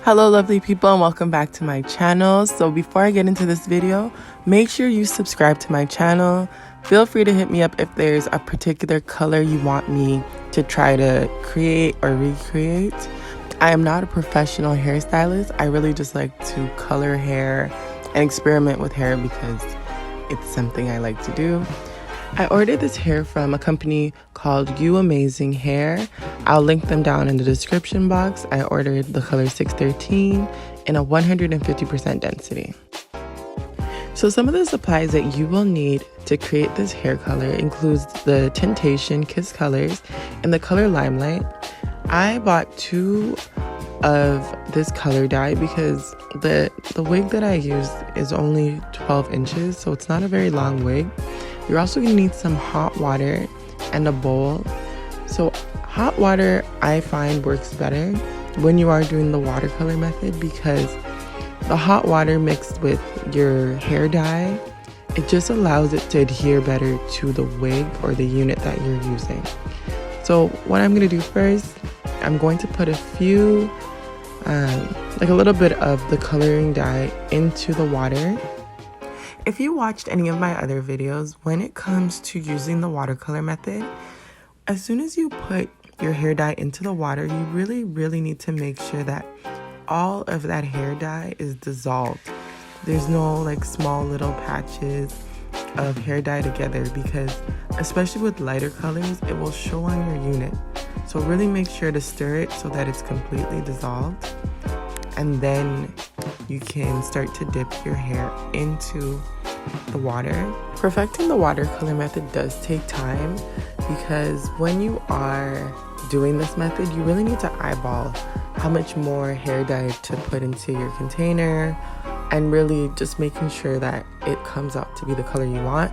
Hello lovely people and welcome back to my channel. So before I get into this video, make sure you subscribe to my channel. Feel free to hit me up if there's a particular color you want me to try to create or recreate. I am not a professional hairstylist. I really just like to color hair and experiment with hair because it's something I like to do. I ordered this hair from a company called UAMAZINGHAIR. I'll link them down in the description box. I ordered the color 613 in a 150% density. So some of the supplies that you will need to create this hair color includes the Temptation Kiss colors and the color Limelight. I bought 2 of this color dye because the wig that I used is only 12 inches, so it's not a very long wig. You're also going to need some hot water and a bowl. So hot water I find works better when you are doing the watercolor method because the hot water mixed with your hair dye, it just allows it to adhere better to the wig or the unit that you're using. So what I'm going to do first, I'm going to put a few, like a little bit of the coloring dye into the water. If you watched any of my other videos, when it comes to using the watercolor method, as soon as you put your hair dye into the water, you really need to make sure that all of that hair dye is dissolved. There's no like small little patches of hair dye together because especially with lighter colors, it will show on your unit. So really make sure to stir it so that it's completely dissolved. And then you can start to dip your hair into the water. Perfecting the watercolor method does take time because when you are doing this method, you really need to eyeball how much more hair dye to put into your container and really just making sure that it comes out to be the color you want.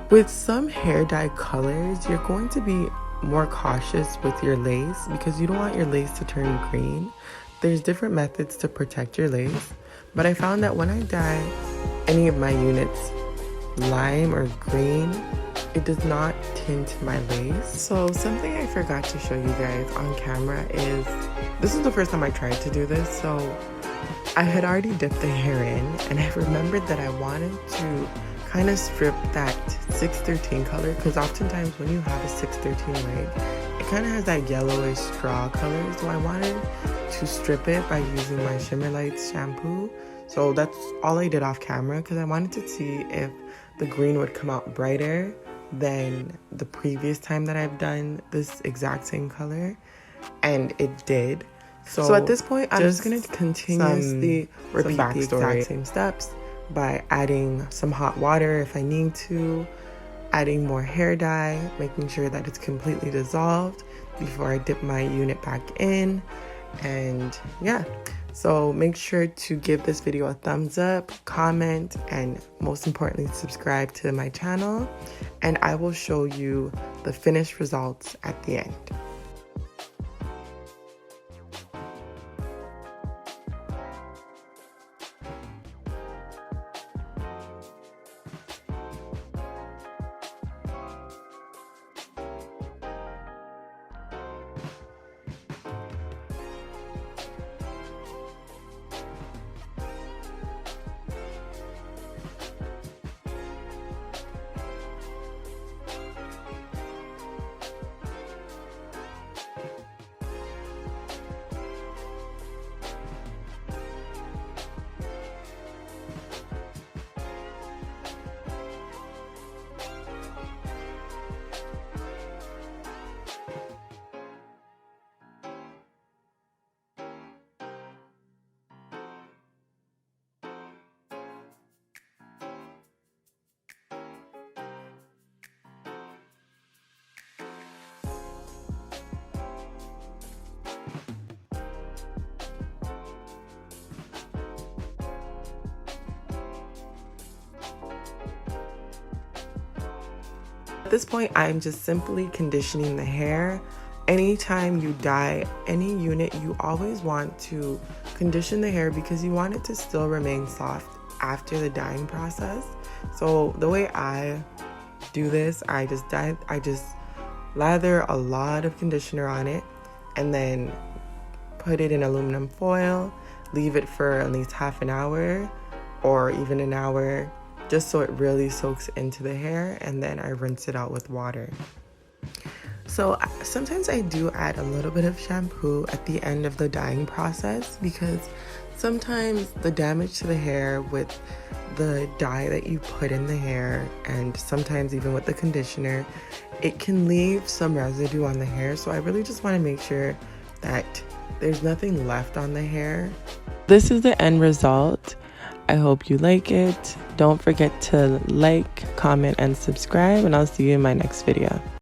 With some hair dye colors, you're going to be more cautious with your lace because you don't want your lace to turn green. There's different methods to protect your lace, but I found that when I dye any of my units lime or green, it does not tint my lace. So something I forgot to show you guys on camera is, this is the first time I tried to do this, so I had already dipped the hair in and I remembered that I wanted to kind of strip that 613 color because oftentimes when you have a 613 wig, it kind of has that yellowish straw color, so I wanted to strip it by using my Shimmer Lights shampoo. So that's all I did off camera because I wanted to see if the green would come out brighter than the previous time that I've done this exact same color, and it did. So at this point, I'm just going to continuously repeat the exact same steps by adding some hot water if I need to, adding more hair dye, making sure that it's completely dissolved before I dip my unit back in. And yeah, so make sure to give this video a thumbs up, comment, and most importantly, subscribe to my channel, and I will show you the finished results at the end. At this point, I'm just simply conditioning the hair. Anytime you dye any unit, you always want to condition the hair because you want it to still remain soft after the dyeing process. So the way I do this, I just lather a lot of conditioner on it and then put it in aluminum foil, leave it for at least half an hour or even an hour, just so it really soaks into the hair, and then I rinse it out with water. So sometimes I do add a little bit of shampoo at the end of the dyeing process, because sometimes the damage to the hair with the dye that you put in the hair, and sometimes even with the conditioner, it can leave some residue on the hair. So I really just want to make sure that there's nothing left on the hair. This is the end result. I hope you like it. Don't forget to like, comment, and subscribe, and I'll see you in my next video.